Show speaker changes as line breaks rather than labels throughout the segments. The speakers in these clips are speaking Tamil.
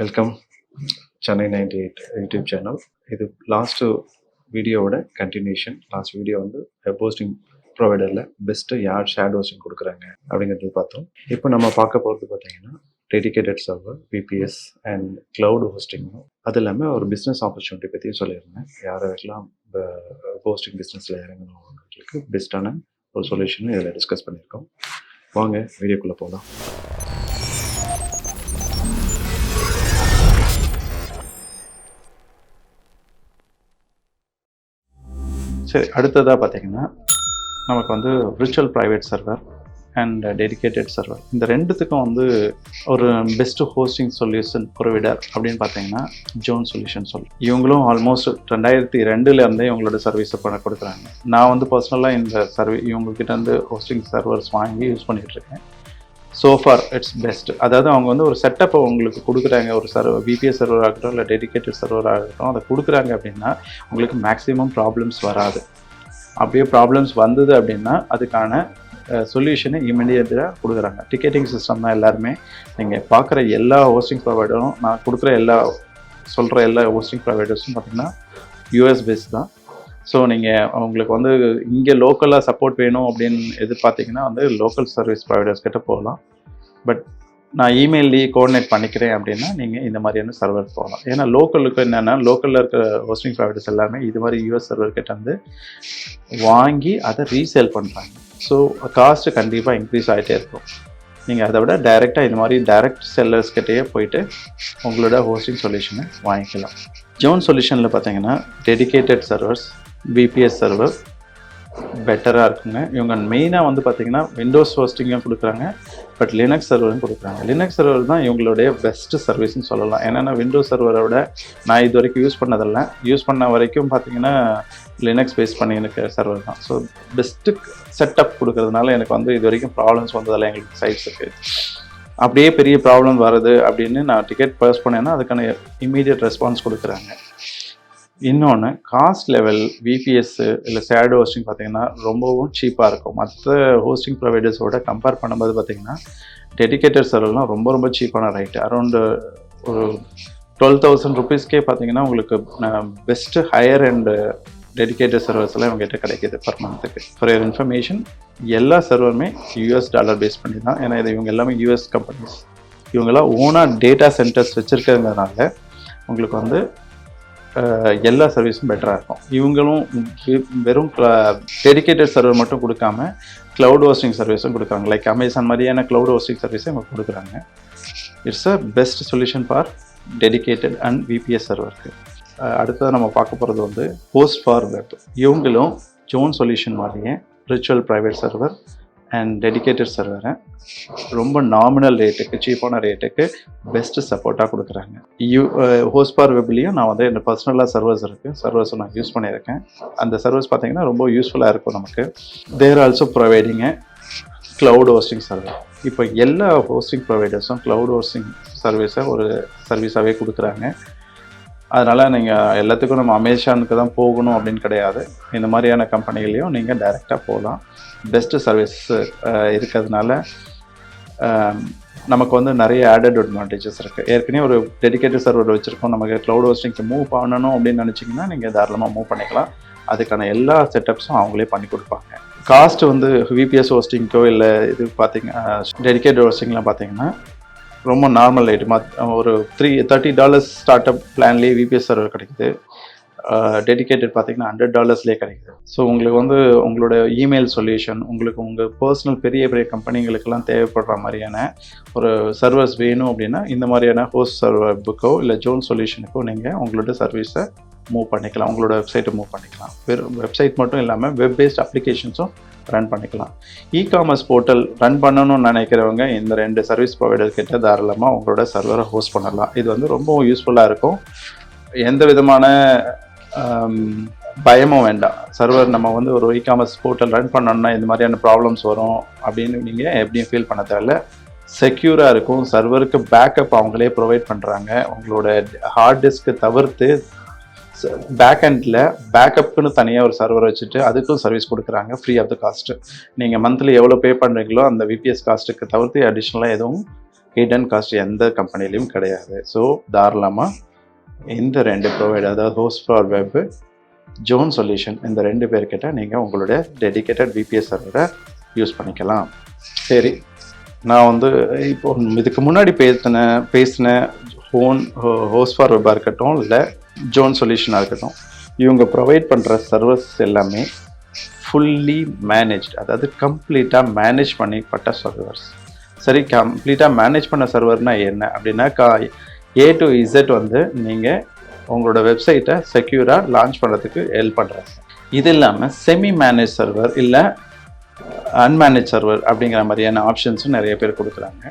Welcome Chennai 98 YouTube channel. இது லாஸ்ட் வீடியோவோட கண்டினியூஷன். லாஸ்ட் வீடியோ வந்து வெப் ஹோஸ்டிங் ப்ரொவைடரில் பெஸ்ட்டு யார் ஷேர் ஹோஸ்டிங் கொடுக்குறாங்க அப்படிங்கிறது பார்த்தோம். இப்போ நம்ம பார்க்க போகிறது பார்த்தீங்கன்னா dedicated server, VPS and cloud ஹோஸ்டிங்கும், அது இல்லாமல் ஒரு பிஸ்னஸ் ஆப்பர்ச்சுனிட்டி பற்றியும் சொல்லியிருந்தேன். யாரெல்லாம் ஹோஸ்டிங் பிஸ்னஸில் இறங்கணுங்களுக்கு பெஸ்ட்டான ஒரு சொல்யூஷன் இதில் டிஸ்கஸ் பண்ணியிருக்கோம். வாங்க வீடியோக்குள்ளே போகலாம். சரி, அடுத்ததாக பார்த்தீங்கன்னா நமக்கு வந்து virtual private server and dedicated server, இந்த ரெண்டுத்துக்கும் வந்து ஒரு பெஸ்ட்டு ஹோஸ்டிங் சொல்யூஷன் ப்ரொவைடர் அப்படின்னு பார்த்தீங்கன்னா ஜோன் சொல்யூஷன் இவங்களும் ஆல்மோஸ்ட் 2002 இவங்களோட சர்வீஸை கொடுக்குறாங்க. நான் வந்து பர்சனலாக இந்த இவங்ககிட்ட வந்து ஹோஸ்டிங் சர்வர்ஸ் வாங்கி யூஸ் பண்ணிகிட்ருக்கேன். So far it's best. அதாவது அவங்க வந்து ஒரு செட்டப்பை உங்களுக்கு கொடுக்குறாங்க. ஒரு விபிஎஸ் சர்வர் ஆகட்டும் இல்லை டெடிகேட்டட் சர்வர் ஆகட்டும், அதை கொடுக்குறாங்க அப்படின்னா உங்களுக்கு மேக்ஸிமம் ப்ராப்ளம்ஸ் வராது. அப்படியே ப்ராப்ளம்ஸ் வந்தது அப்படின்னா அதுக்கான சொல்யூஷனை இமிடியேட்டாக கொடுக்குறாங்க. டிக்கெட்டிங் சிஸ்டம் தான் எல்லாருமே. நீங்கள் பார்க்குற எல்லா ஹோஸ்டிங் ப்ரொவைடரும், நான் கொடுக்குற சொல்கிற எல்லா ஹோஸ்டிங் ப்ரொவைடர்ஸும் பார்த்திங்கன்னா யூஎஸ் பேஸ் தான். ஸோ நீங்கள் உங்களுக்கு வந்து இங்கே லோக்கலாக சப்போர்ட் வேணும் அப்படின்னு எதிர்பார்த்தீங்கன்னா வந்து லோக்கல் சர்வீஸ் ப்ரொவைடர்ஸ் கிட்ட போகலாம். பட் நான் இமெயிலேயே கோஆர்டினேட் பண்ணிக்கிறேன் அப்படின்னா நீங்கள் இந்த மாதிரியான சர்வர் போகலாம். ஏன்னா லோக்கலுக்கு என்னென்னா, லோக்கலில் இருக்கிற ஹோஸ்டிங் ப்ரொவைடர்ஸ் எல்லாமே இது மாதிரி யூஎஸ் சர்வர் கிட்ட வந்து வாங்கி அதை ரீசேல் பண்ணுறாங்க. ஸோ காஸ்ட்டு கண்டிப்பாக இன்க்ரீஸ் ஆகிட்டே இருக்கும். நீங்கள் அதை விட டைரெக்டாக இந்த மாதிரி டைரக்ட் செல்லர்ஸ் கிட்டேயே போயிட்டு உங்களோட ஹோஸ்டிங் சொல்யூஷனை வாங்கிக்கலாம். ஜோன் சொல்யூஷனில் பார்த்தீங்கன்னா டெடிகேட்டட் சர்வர்ஸ், விபிஎஸ் சர்வர் பெட்டராக இருக்குங்க. இவங்க மெயினாக வந்து பார்த்திங்கன்னா விண்டோஸ் ஹோஸ்டிங்கும் கொடுக்குறாங்க, பட் லினக்ஸ் சர்வரும் கொடுக்குறாங்க. லினக்ஸ் சர்வர் தான் இவங்களுடைய பெஸ்ட்டு சர்வீஸ்ன்னு சொல்லலாம். ஏன்னா விண்டோஸ் சர்வரை விட நான் இது வரைக்கும் யூஸ் பண்ண வரைக்கும் பார்த்திங்கன்னா லினக்ஸ் பேஸ் பண்ணி எனக்கு சர்வர் தான். ஸோ பெஸ்ட்டு செட்டப் கொடுக்கறதுனால எனக்கு வந்து இது வரைக்கும் ப்ராப்ளம்ஸ் வந்ததில்லை. எங்களுக்கு சைட்ஸ் இருக்குது. அப்படியே பெரிய ப்ராப்ளம் வருது அப்படின்னு நான் டிக்கெட் பர்ஸ் பண்ணேன்னா அதுக்கான இமீடியட் ரெஸ்பான்ஸ் கொடுக்குறாங்க. இன்னொன்று, காஸ்ட் லெவல் விபிஎஸ்ஸு இல்லை ஷேடோ ஹோஸ்டிங் பார்த்திங்கன்னா ரொம்பவும் சீப்பாக இருக்கும். மற்ற ஹோஸ்டிங் ப்ரொவைடர்ஸோட கம்பேர் பண்ணும்போது பார்த்திங்கன்னா டெடிகேட்டட் சர்வர்லாம் ரொம்ப ரொம்ப சீப்பான ரேட்டு. அரௌண்டு ஒரு 12,000 ருபீஸ்க்கே பார்த்திங்கன்னா உங்களுக்கு best higher and dedicated servers எல்லாம் இவங்ககிட்ட கிடைக்கிது பர் மந்த்துக்கு. ஃபார் யுவர் இன்ஃபர்மேஷன், எல்லா சர்வருமே $US பேஸ் பண்ணி தான். ஏன்னா இது இவங்க எல்லாமே யூஎஸ் கம்பெனிஸ். இவங்கெல்லாம் ஓனாக டேட்டா சென்டர்ஸ் வச்சுருக்கிறதுனால உங்களுக்கு வந்து எல்லா சர்வீஸும் பெட்டராக இருக்கும். இவங்களும் வெறும் டெடிகேட்டட் சர்வர் மட்டும் கொடுக்காம க்ளவுட் ஹோஸ்டிங் சர்வீஸும் கொடுக்குறாங்க. லைக் அமேசான் மாதிரியான க்ளவுட் ஹோஸ்டிங் சர்வீஸும் இவங்க கொடுக்குறாங்க. It's a best solution for dedicated and VBS சர்வருக்கு. அடுத்தது நம்ம பார்க்க போகிறது வந்து ஹோஸ்ட் ஃபார் வெப். இவங்களும் ஜோன் சொல்யூஷன் மாதிரியே virtual private server and dedicated சர்வரை ரொம்ப நாமினல் ரேட்டுக்கு, சீப்பான ரேட்டுக்கு பெஸ்ட்டு சப்போர்ட்டாக கொடுக்குறாங்க. ஹோஸ்ட் ஃபார் வெப்லேயும் நான் வந்து என்னோட பர்சனலாக சர்வர்ஸை நான் யூஸ் பண்ணியிருக்கேன். அந்த சர்வர்ஸ் பார்த்திங்கன்னா ரொம்ப யூஸ்ஃபுல்லாக இருக்கும் நமக்கு. There also providing cloud hosting server. இப்போ எல்லா ஹோஸ்டிங் ப்ரொவைடர்ஸும் க்ளவுட் ஹோஸ்டிங் சர்வீஸை ஒரு சர்வீஸாகவே கொடுக்குறாங்க. அதனால் நீங்கள் எல்லாத்துக்கும் நம்ம அமேசானுக்கு தான் போகணும் அப்படின்னு கிடையாது. இந்த மாதிரியான கம்பெனிகளையும் நீங்கள் டைரெக்டாக போகலாம். பெஸ்ட்டு சர்வீஸ் இருக்கிறதுனால நமக்கு வந்து நிறைய ஆடட் அட்வான்டேஜஸ் இருக்குது. ஏற்கனவே ஒரு டெடிகேட்டட் சர்வர் வச்சுருக்கோம், நமக்கு க்ளவுட் ஹோஸ்டிங்க்கு மூவ் பண்ணணும் அப்படின்னு நினச்சிங்கன்னா நீங்கள் தாராளமாக மூவ் பண்ணிக்கலாம். அதுக்கான எல்லா செட்டப்ஸும் அவங்களே பண்ணி கொடுப்பாங்க. காஸ்ட்டு வந்து விபிஎஸ் ஹோஸ்டிங்க்கோ இல்லை இது பார்த்திங்கன்னா டெடிகேட்டட் ஹோஸ்டிங்லாம் பார்த்திங்கன்னா ரொம்ப நார்மல் ரேட்டு. ஒரு $30 ஸ்டார்ட் அப் பிளான்லேயே விபிஎஸ் சர்வர் கிடைக்குது. டெடிகேட்டட் பார்த்திங்கன்னா $100 கிடைக்குது. ஸோ உங்களுக்கு வந்து உங்களோட இமெயில் சொல்யூஷன், உங்களுக்கு உங்கள் பர்சனல் பெரிய பெரிய கம்பெனிகளுக்கெல்லாம் தேவைப்படுற மாதிரியான ஒரு சர்வர்ஸ் வேணும் அப்படின்னா இந்த மாதிரியான ஹோஸ்ட் சர்வர் புக்கோ இல்லை ஜோன் சொல்யூஷனுக்கோ நீங்கள் உங்களோட சர்வீஸை மூவ் பண்ணிக்கலாம். உங்களோட வெப்சைட்டை மூவ் பண்ணிக்கலாம். வெறும் வெப்சைட் மட்டும் இல்லாமல் வெப் பேஸ்ட் அப்ளிகேஷன்ஸும் ரன் பண்ணிக்கலாம். இகாமர்ஸ் போர்ட்டல் ரன் பண்ணணும்னு நினைக்கிறவங்க இந்த 2 சர்வீஸ் ப்ரொவைடர் கிட்ட தாராளமாக உங்களோட சர்வரை ஹோஸ்ட் பண்ணலாம். இது வந்து ரொம்ப யூஸ்ஃபுல்லாக இருக்கும். எந்த விதமான பயமும் வேண்டாம். சர்வர் நம்ம வந்து ஒரு இகாமர்ஸ் போர்ட்டல் ரன் பண்ணோம்னா இந்த மாதிரியான ப்ராப்ளம்ஸ் வரும் அப்படின்னு நீங்கள் எப்படியும் ஃபீல் பண்ண தேவையில்ல. செக்யூராக இருக்கும். சர்வருக்கு பேக்கப் அவங்களே ப்ரொவைட் பண்ணுறாங்க. உங்களோட ஹார்ட் டிஸ்க்கு தவிர்த்து பேக்எண்டில் பேக்கப்புன்னு தனியாக ஒரு சர்வர் வச்சுட்டு அதுக்கும் சர்வீஸ் கொடுக்குறாங்க ஃப்ரீ ஆஃப் த காஸ்ட்டு. நீங்கள் மந்த்லி எவ்வளோ பே பண்ணுறீங்களோ அந்த விபிஎஸ் காஸ்ட்டுக்கு தவிர்த்து அடிஷ்னலாக எதுவும் ஹிடன் காஸ்ட் எந்த கம்பெனிலையும் கிடையாது. ஸோ தாராளமாக இந்த 2 ப்ரொவைடர், அதாவது host for web, zone solution, இந்த 2 பேர்கிட்ட நீங்கள் உங்களுடைய டெடிகேட்டட் VPS சர்வரை யூஸ் பண்ணிக்கலாம். சரி, நான் வந்து இப்போ இதுக்கு முன்னாடி பேசின ஹோஸ்ட் ஃபார் வெப்பாக இருக்கட்டும், இல்லை ஜோன் சொல்யூஷனாக இருக்கட்டும், இவங்க ப்ரொவைட் பண்ணுற சர்வர்ஸ் எல்லாமே ஃபுல்லி மேனேஜ்ட், அதாவது கம்ப்ளீட்டாக மேனேஜ் பண்ணிப்பட்ட சர்வர்ஸ். சரி, கம்ப்ளீட்டாக மேனேஜ் பண்ண சர்வர்னால் என்ன அப்படின்னா, A to Z வந்து நீங்கள் உங்களோட வெப்சைட்டை செக்யூராக லான்ச் பண்ணுறதுக்கு ஹெல்ப் பண்ணுறாங்க. இது இல்லாமல் செமி மேனேஜ் சர்வர் இல்லை அன்மேனேஜ் சர்வர் அப்படிங்கிற மாதிரியான ஆப்ஷன்ஸும் நிறைய பேர் கொடுக்குறாங்க.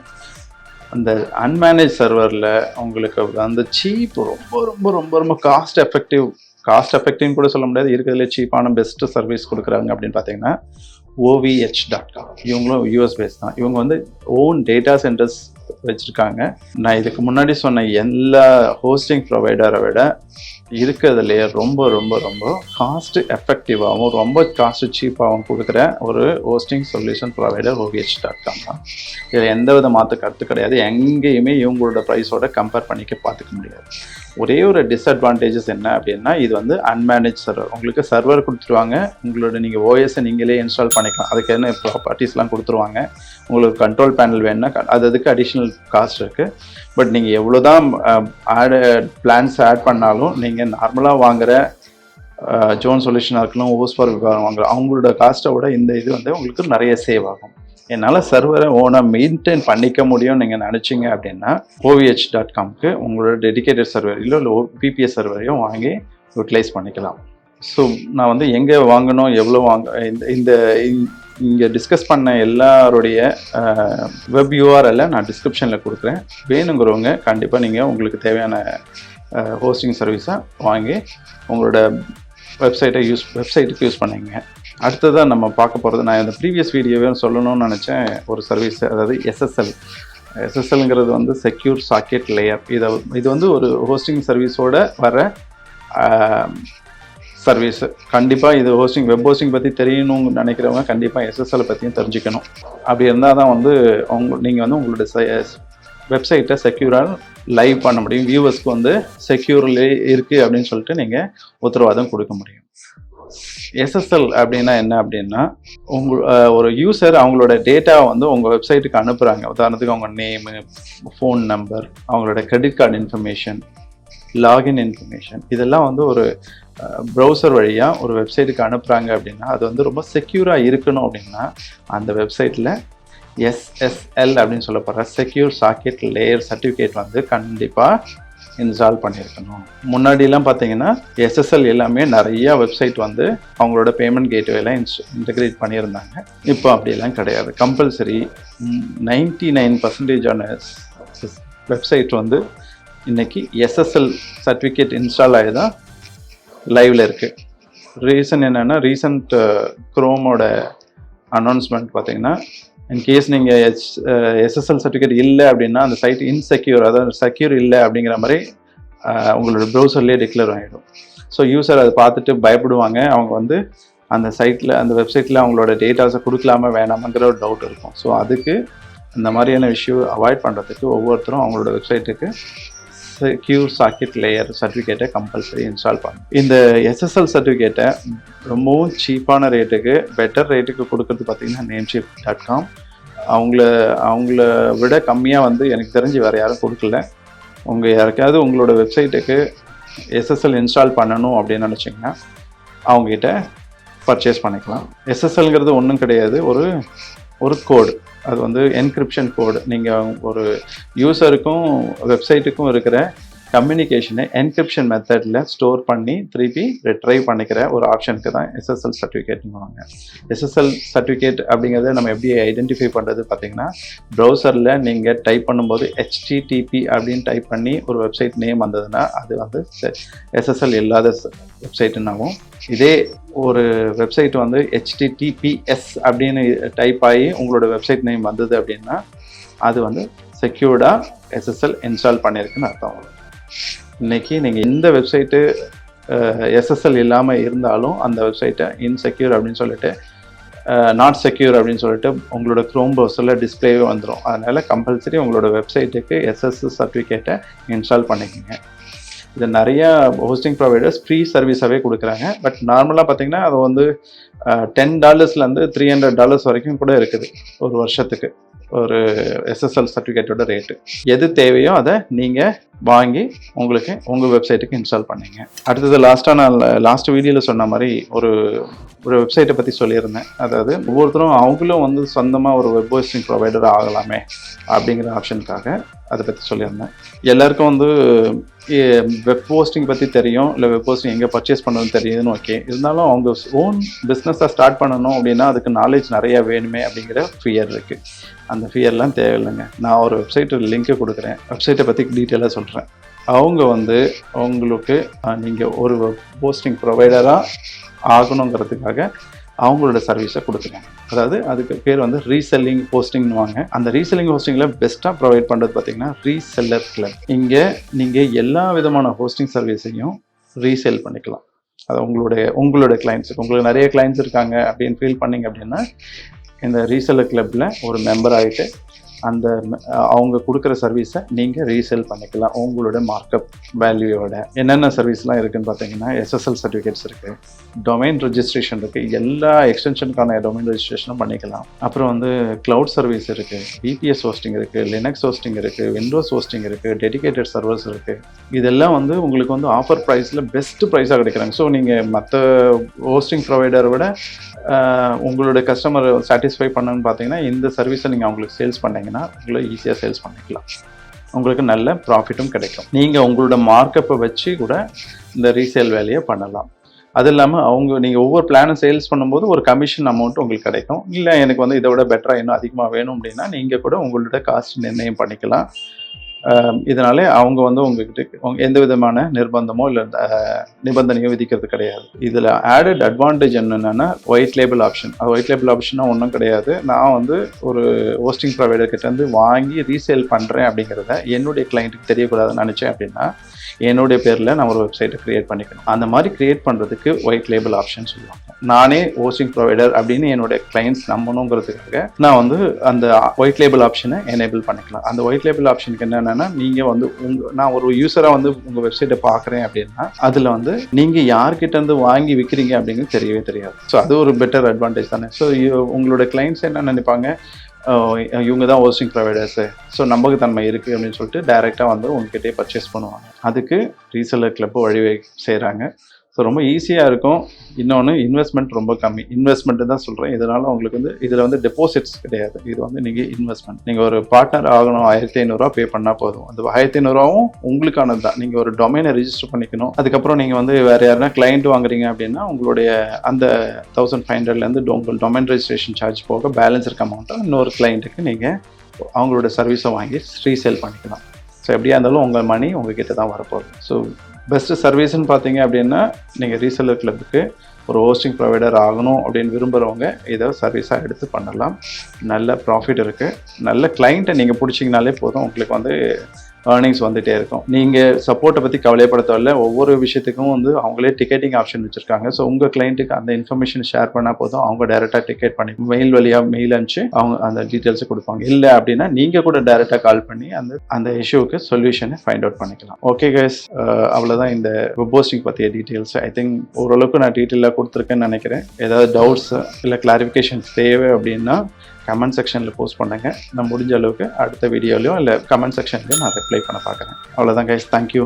அந்த அன்மேனேஜ் சர்வரில் உங்களுக்கு அந்த சீப் ரொம்ப ரொம்ப ரொம்ப ரொம்ப காஸ்ட் எஃபெக்டிவ்னு கூட சொல்ல முடியாது, இருக்கிறதுல சீப்பான பெஸ்ட்டு சர்வீஸ் கொடுக்குறாங்க அப்படின்னு பார்த்தீங்கன்னா OVH.com. இவங்களும் US பேஸ் தான். இவங்க வந்து ஓன் டேட்டா சென்டர்ஸ் வச்சுருக்காங்க. நான் இதுக்கு முன்னாடி சொன்ன எல்லா ஹோஸ்டிங் ப்ரொவைடரை விட இருக்கிறதுலையே ரொம்ப ரொம்ப ரொம்ப காஸ்ட் எஃபெக்டிவாகவும் ரொம்ப காஸ்ட் சீப்பாகவும் கொடுக்குற ஒரு ஹோஸ்டிங் சொல்யூஷன் ப்ரொவைடர் OVH.com தான். இதில் எந்த வித மாற்று கருத்து கிடையாது. எங்கேயுமே இவங்களோட ப்ரைஸோட கம்பேர் பண்ணிக்க பார்த்துக்க முடியாது. ஒரே ஒரு டிஸ்அட்வான்டேஜஸ் என்ன அப்படின்னா, இது வந்து அன்மேனேஜ் சர்வர். உங்களுக்கு சர்வர் கொடுத்துருவாங்க, உங்களோட நீங்கள் OS நீங்களே இன்ஸ்டால் பண்ணிக்கலாம், அதுக்கு என்ன ப்ராப்பர்ட்டிஸ்லாம் கொடுத்துருவாங்க. உங்களுக்கு கண்ட்ரோல் பேனல் வேணுன்னா அதுக்கு அடிஷ்னல் காஸ்ட் இருக்குது. பட் நீங்கள் எவ்வளோ தான் பிளான்ஸ் ஆட் பண்ணாலும் நீங்கள் நார்மலாக வாங்குகிற ஜோன் சொல்யூஷனாக இருக்கலாம், ஹோஸ்ட் ஃபார் வாங்குற அவங்களோட காஸ்ட்டை விட இந்த இது வந்து உங்களுக்கு நிறைய சேவ் ஆகும். என்னால் சர்வரை ஓனாக மெயின்டைன் பண்ணிக்க முடியும்னு நீங்கள் நினச்சிங்க அப்படின்னா OVH.comக்கு உங்களோட டெடிகேட்டட் சர்வரையோ இல்லை VPS சர்வரையோ வாங்கி யூட்டிலைஸ் பண்ணிக்கலாம். ஸோ நான் வந்து எங்கே வாங்கணும், எவ்வளோ இங்கே டிஸ்கஸ் பண்ண எல்லாருடைய வெப் URL நான் டிஸ்கிரிப்ஷனில் கொடுக்குறேன். வேணுங்கிறவங்க கண்டிப்பாக நீங்கள் உங்களுக்கு தேவையான ஹோஸ்டிங் சர்வீஸை வாங்கி உங்களோட வெப்சைட்டுக்கு யூஸ் பண்ணிங்க. அடுத்ததாக நம்ம பார்க்க போகிறது, நான் இந்த ப்ரீவியஸ் வீடியோவே சொல்லணும்னு நினச்சேன், ஒரு சர்வீஸ், அதாவது SSLங்கிறது வந்து செக்யூர் சாக்கெட் லேயர். இது வந்து ஒரு ஹோஸ்டிங் சர்வீஸோட வர சர்வீஸ். கண்டிப்பாக இது வெப் ஹோஸ்டிங் பற்றி தெரியணும்னு நினைக்கிறவங்க கண்டிப்பாக SSL பற்றியும் தெரிஞ்சுக்கணும். அப்படி இருந்தால் தான் வந்து நீங்கள் வந்து உங்களோட வெப்சைட்டை செக்யூராக லைவ் பண்ண முடியும், வியூவர்ஸ்க்கு வந்து செக்யூர்லே இருக்குது அப்படின்னு சொல்லிட்டு நீங்கள் உத்தரவாதம் கொடுக்க முடியும். SSL அப்படின்னா என்ன அப்படின்னா, ஒரு யூசர் அவங்களோட டேட்டாவை வந்து உங்கள் வெப்சைட்டுக்கு அனுப்புகிறாங்க. உதாரணத்துக்கு அவங்க நேமு, ஃபோன் நம்பர், அவங்களோட credit card information, login information, இதெல்லாம் வந்து ஒரு ப்ரௌசர் வழியாக ஒரு வெப்சைட்டுக்கு அனுப்புகிறாங்க அப்படின்னா அது வந்து ரொம்ப செக்யூராக இருக்கணும். அப்படின்னா அந்த வெப்சைட்டில் SSL அப்படின்னு சொல்லப்படுற செக்யூர் சாக்கெட் லேயர் சர்டிஃபிகேட் வந்து கண்டிப்பாக இன்ஸ்டால் பண்ணியிருக்கணும். முன்னாடிலாம் பார்த்தீங்கன்னா SSL எல்லாமே நிறையா வெப்சைட் வந்து அவங்களோட பேமெண்ட் கேட்வேலாம் இன்டகிரேட் பண்ணியிருந்தாங்க. இப்போ அப்படியெல்லாம் கிடையாது. கம்பல்சரி 99% வெப்சைட் வந்து இன்றைக்கி SSL சர்டிஃபிகேட் இன்ஸ்டால் ஆகி தான் லைவில் இருக்குது. ரீசன் என்னென்னா, ரீசன்ட் குரோமோட அனௌன்ஸ்மெண்ட் பார்த்தீங்கன்னா, இன்கேஸ் நீங்கள் SSL சர்டிஃபிகேட் இல்லை அப்படின்னா அந்த சைட் இன்செக்யூர், அதாவது செக்யூர் இல்லை அப்படிங்கிற மாதிரி உங்களோட ப்ரௌசர்லேயே டிக்ளேர் ஆகிடும். ஸோ யூசர் அதை பார்த்துட்டு பயப்படுவாங்க. அவங்க வந்து அந்த சைட்டில், அந்த வெப்சைட்டில் அவங்களோட டேட்டாஸை கொடுக்கலாமா வேணாமாங்கிற ஒரு டவுட் இருக்கும். ஸோ அதுக்கு இந்த மாதிரியான விஷயம் அவாய்ட் பண்ணுறதுக்கு ஒவ்வொருத்தரும் அவங்களோட வெப்சைட்டுக்கு செக்யூர் சாக்கெட் லேயர் சர்டிஃபிகேட்டை கம்பல்சரி இன்ஸ்டால் பண்ணணும். இந்த SSL சர்டிஃபிகேட்டை ரொம்பவும் சீப்பான ரேட்டுக்கு, பெட்டர் ரேட்டுக்கு கொடுக்குறது பார்த்திங்கன்னா namecheap.com. அவங்கள விட கம்மியாக வந்து எனக்கு தெரிஞ்சு வேறு யாரும் கொடுக்கல. யாருக்காவது உங்களோட வெப்சைட்டுக்கு SSL இன்ஸ்டால் பண்ணணும் அப்படின்னு நினச்சிங்கன்னா அவங்ககிட்ட பர்ச்சேஸ் பண்ணிக்கலாம். SSLங்கிறது ஒன்றும் கிடையாது, ஒரு கோடு. அது வந்து என்கிரிப்ஷன் கோடு. நீங்கள் ஒரு யூசருக்கும் வெப்சைட்டுக்கும் இருக்கிற கம்யூனிகேஷனை என்கிரிப்ஷன் மெத்தடில் ஸ்டோர் பண்ணி திருப்பி ரிட்ரைவ் பண்ணிக்கிற ஒரு ஆப்ஷனுக்கு தான் SSL சர்டிஃபிகேட்னுவாங்க. SSL சர்டிஃபிகேட் அப்படிங்கிறத நம்ம எப்படி ஐடென்டிஃபை பண்ணுறது பார்த்தீங்கன்னா, ப்ரௌசரில் நீங்கள் டைப் பண்ணும்போது HTTP அப்படின்னு டைப் பண்ணி ஒரு வெப்சைட் நேம் வந்ததுன்னா அது வந்து SSL இல்லாத வெப்சைட்டுன்னாகும். இதே ஒரு வெப்சைட் வந்து HTTPS அப்படின்னு டைப் ஆகி உங்களோட வெப்சைட் நேம் வந்தது அப்படின்னா அது வந்து செக்யூர்டாக SSL இன்ஸ்டால் பண்ணியிருக்குன்னு அர்த்தம். இன்றைக்கி நீங்கள் எந்த வெப்சைட்டு SSL இல்லாமல் இருந்தாலும் அந்த வெப்சைட்டை இன்செக்யூர் அப்படின்னு சொல்லிட்டு நாட் செக்யூர் அப்படின்னு சொல்லிட்டு உங்களோட க்ரோம் ப்ரௌசரில் டிஸ்பிளேவே வந்துடும். அதனால் கம்பல்சரி உங்களோட வெப்சைட்டுக்கு எஸ்எஸ்எல் சர்டிஃபிகேட்டை இன்ஸ்டால் பண்ணிக்கோங்க. இது நிறையா ஹோஸ்டிங் ப்ரொவைடர்ஸ் ஃப்ரீ சர்வீஸாகவே கொடுக்குறாங்க. பட் நார்மலாக பார்த்தீங்கன்னா அது வந்து $10 $300 வரைக்கும் கூட இருக்குது ஒரு வருஷத்துக்கு ஒரு எஸ்எஸ்எல் சர்டிஃபிகேட்டோட ரேட்டு. எது தேவையோ அதை நீங்கள் வாங்கி உங்களுக்கு உங்கள் வெப்சைட்டுக்கு இன்ஸ்டால் பண்ணிங்க. அடுத்தது நான் லாஸ்ட் வீடியோவில் சொன்ன மாதிரி ஒரு வெப்சைட்டை பற்றி சொல்லியிருந்தேன். அதாவது ஒவ்வொருத்தரும் அவங்களும் வந்து சொந்தமாக ஒரு வெப் ஹோஸ்டிங் ப்ரொவைடர் ஆகலாமே அப்படிங்கிற ஆப்ஷனுக்காக அதை பற்றி சொல்லியிருந்தேன். எல்லாருக்கும் வந்து வெப் ஹோஸ்டிங் பற்றி தெரியும், இல்லை வெப் ஹோஸ்டிங் எங்கே பர்ச்சேஸ் பண்ணணும்னு தெரியுதுன்னு ஓகே. இருந்தாலும் அவங்க ஓன் பிஸ்னஸை ஸ்டார்ட் பண்ணணும் அப்படின்னா அதுக்கு நாலேஜ் நிறையா வேணுமே அப்படிங்கிற ஃபியர் இருக்குது. அந்த ஃபியர்லாம் தேவையில்லைங்க. நான் ஒரு வெப்சைட்டு லிங்க்கு கொடுக்குறேன், வெப்சைட்டை பற்றி டீட்டெயிலாக சொல்கிறேன். அவங்க வந்து உங்களுக்கு நீங்கள் ஒரு வெப் ஹோஸ்டிங் ப்ரொவைடராக ஆகணுங்கிறதுக்காக அவங்களோட சர்வீஸை கொடுத்துருக்காங்க. அதாவது அதுக்கு பேர் வந்து ரீசெல்லிங் ஹோஸ்டிங்னுவாங்க. அந்த ரீசெல்லிங் ஹோஸ்டிங்கில் பெஸ்ட்டாக ப்ரொவைட் பண்ணுறது பார்த்திங்கன்னா ரீசெல்லர் கிளப். இங்கே நீங்கள் எல்லா விதமான ஹோஸ்டிங் சர்வீஸையும் ரீசேல் பண்ணிக்கலாம். அது உங்களோட கிளைண்ட்ஸுக்கு, உங்களுக்கு நிறைய கிளைண்ட்ஸ் இருக்காங்க அப்படின்னு ஃபீல் பண்ணிங்க அப்படின்னா இந்த ரீசெல்லர் கிளப்பில் ஒரு மெம்பர் ஆகிட்டு அவங்க கொடுக்குற சர்வீஸை நீங்கள் ரீசேல் பண்ணிக்கலாம் உங்களோட மார்க்கப் வேல்யூவோட. என்னென்ன சர்வீஸ்லாம் இருக்குதுன்னு பார்த்தீங்கன்னா எஸ்எஸ்எல் சர்டிஃபிகேட்ஸ் இருக்குது, டொமைன் ரெஜிஸ்ட்ரேஷன் இருக்குது, எல்லா எக்ஸ்டென்ஷனுக்கான டொமைன் ரெஜிஸ்ட்ரேஷனும் பண்ணிக்கலாம். அப்புறம் வந்து க்ளவுட் சர்வீஸ் இருக்குது, பிபிஎஸ் ஹோஸ்டிங் இருக்குது, லினக்ஸ் ஹோஸ்டிங் இருக்குது, விண்டோஸ் ஹோஸ்டிங் இருக்குது, டெடிகேட்டட் சர்வர்ஸ் இருக்குது. இதெல்லாம் வந்து உங்களுக்கு வந்து ஆஃபர் ப்ரைஸில் பெஸ்ட் ப்ரைஸாக கிடைக்கிறாங்க. ஸோ நீங்கள் மற்ற ஹோஸ்டிங் ப்ரொவைடரை விட உங்களோட கஸ்டமர் சாட்டிஸ்ஃபை பண்ணணும்னு பார்த்தீங்கன்னா இந்த சர்வீஸை நீங்கள் அவங்களுக்கு சேல்ஸ் பண்ணிங்கன்னா உங்களை ஈஸியாக சேல்ஸ் பண்ணிக்கலாம். உங்களுக்கு நல்ல ப்ராஃபிட்டும் கிடைக்கும். நீங்கள் உங்களோட மார்க்கப்பை வச்சு கூட இந்த ரீசேல் வேலையை பண்ணலாம். அது இல்லாமல் நீங்கள் ஒவ்வொரு பிளானும் சேல்ஸ் பண்ணும்போது ஒரு கமிஷன் அமௌண்ட் உங்களுக்கு கிடைக்கும். இல்லை எனக்கு வந்து இதை விட பெட்டராக இன்னும் அதிகமாக வேணும் அப்படின்னா நீங்கள் கூட உங்களோட காஸ்ட் நிர்ணயம் பண்ணிக்கலாம். இதனால அவங்க வந்து உங்ககிட்ட எந்த விதமான நிர்பந்தமோ இல்லை நிபந்தனையோ விதிக்கிறது கிடையாது. இதில் ஆடட் அட்வான்டேஜ் என்னென்னா ஒயிட் லேபிள் ஆப்ஷன். அது ஒயிட் லேபிள் ஆப்ஷனாக ஒன்றும் கிடையாது. நான் வந்து ஒரு ஹோஸ்டிங் ப்ரொவைடர்கிட்ட வாங்கி ரீசேல் பண்ணுறேன் அப்படிங்கிறத என்னுடைய கிளைண்ட்டுக்கு தெரியக்கூடாதுன்னு நினச்சேன் அப்படின்னா என்னுடைய பேரில் நான் ஒரு வெப்சைட்டை க்ரியேட் பண்ணிக்கணும். அந்த மாதிரி க்ரியேட் பண்ணுறதுக்கு ஒயிட் லேபிள் ஆப்ஷன் சொல்லுவாங்க. நானே ஹோஸ்டிங் ப்ரொவைடர் அப்படின்னு என்னுடைய கிளைண்ட்ஸ் நம்பணுங்கிறதுக்காக நான் வந்து அந்த ஒயிட் லேபிள் ஆப்ஷனை எனேபிள் பண்ணிக்கலாம். அந்த ஒயிட் லேபிள் ஆப்ஷனுக்கு என்னென்னா நீங்கள் வந்து நான் ஒரு யூஸராக வந்து உங்கள் வெப்சைட்டை பார்க்குறேன் அப்படின்னா அதில் வந்து நீங்கள் யார்கிட்ட இருந்து வாங்கி விற்கிறீங்க அப்படிங்கிறது தெரியவே தெரியாது. ஸோ அது ஒரு பெட்டர் அட்வான்டேஜ் தானே. ஸோ உங்களோட கிளைண்ட்ஸ் என்ன நினைப்பாங்க, இவங்க தான் ஹோஸ்டிங் ப்ரொவைடர்ஸு, ஸோ நம்பகத்தன்மை இருக்குது அப்படின்னு சொல்லிட்டு டைரெக்டாக வந்து உங்ககிட்டே பர்ச்சேஸ் பண்ணுவாங்க. அதுக்கு ரீசெல்லர் கிளப்பு வழிவகை செய்கிறாங்க. ஸோ ரொம்ப ஈஸியாக இருக்கும். இன்னொன்று இன்வெஸ்ட்மெண்ட் ரொம்ப கம்மி. இன்வெஸ்ட்மெண்ட்டு தான் சொல்கிறேன். இதனால் உங்களுக்கு வந்து இதில் வந்து டெபாசிட்ஸ் கிடையாது. இது வந்து நீங்கள் இன்வெஸ்ட்மெண்ட். நீங்கள் ஒரு பார்ட்னர் ஆகணும், 1500 பே பண்ணால் போதும். அந்த 1500 உங்களுக்கானது தான். நீங்கள் ஒரு டொமைனை ரிஜிஸ்டர் பண்ணிக்கணும். அதுக்கப்புறம் நீங்கள் வந்து வேறு யாருன்னா கிளைண்ட் வாங்குறீங்க அப்படின்னா உங்களுடைய அந்த 1500 உங்கள் டொமைன் ரெஜிஸ்ட்ரேஷன் சார்ஜ் போக பேலன்ஸ் இருக்க அமௌண்ட்டை இன்னொரு கிளைண்ட்டுக்கு நீங்கள் அவங்களோட சர்வீஸை வாங்கி ரீசேல் பண்ணிக்கலாம். ஸோ எப்படியா இருந்தாலும் உங்கள் மணி உங்ககிட்ட தான் வரப்போகுது. ஸோ பெஸ்ட்டு சர்வீஸ்ன்னு பார்த்தீங்க அப்படின்னா நீங்கள் ரீசெல்லர் கிளப்புக்கு ஒரு ஹோஸ்டிங் ப்ரொவைடர் ஆகணும் அப்படின்னு விரும்புகிறவங்க இதை சர்வீஸாக எடுத்து பண்ணலாம். நல்ல ப்ராஃபிட் இருக்குது. நல்ல கிளைண்ட்டை நீங்கள் பிடிச்சிங்கனாலே போதும், உங்களுக்கு வந்து ஏர்னிங்ஸ் வந்துகிட்டே இருக்கும். நீங்கள் சப்போர்ட்டை பற்றி கவலைப்பட தேவையில்ல. ஒவ்வொரு விஷயத்துக்கும் வந்து அவங்களே டிக்கெட்டிங் ஆப்ஷன் வச்சுருக்காங்க. ஸோ உங்கள் கிளைண்ட்டுக்கு அந்த இன்ஃபர்மேஷன் ஷேர் பண்ணால் போதும், அவங்க டேரெக்டாக டிக்கெட் பண்ணி மெயில் அனுப்பிச்சு அவங்க அந்த டீட்டெயில்ஸை கொடுப்பாங்க. இல்லை அப்படின்னா நீங்கள் கூட டேரெக்டாக கால் பண்ணி அந்த இஷ்யூக்கு சொல்யூஷனை ஃபைண்ட் அவுட் பண்ணிக்கலாம். ஓகே கைஸ், அவ்வளோதான் இந்த வெப் ஹோஸ்டிங் பற்றிய டீட்டெயில்ஸ். ஐ திங்க் ஓரளவுக்கு நான் டீட்டெயிலாக கொடுத்துருக்கேன்னு நினைக்கிறேன். ஏதாவது டவுட்ஸ் இல்லை கிளாரிஃபிகேஷன்ஸ் தேவை அப்படின்னா கமெண்ட் செக்ஷனில் போஸ்ட் பண்ணுங்க. நான் முடிஞ்ச அளவுக்கு அடுத்த வீடியோலையும் இல்லை கமெண்ட் செக்ஷன்லையும் நான் ரிப்ளை பண்ண பார்க்குறேன். அவ்வளோதான் கைஸ், தேங்க்யூ.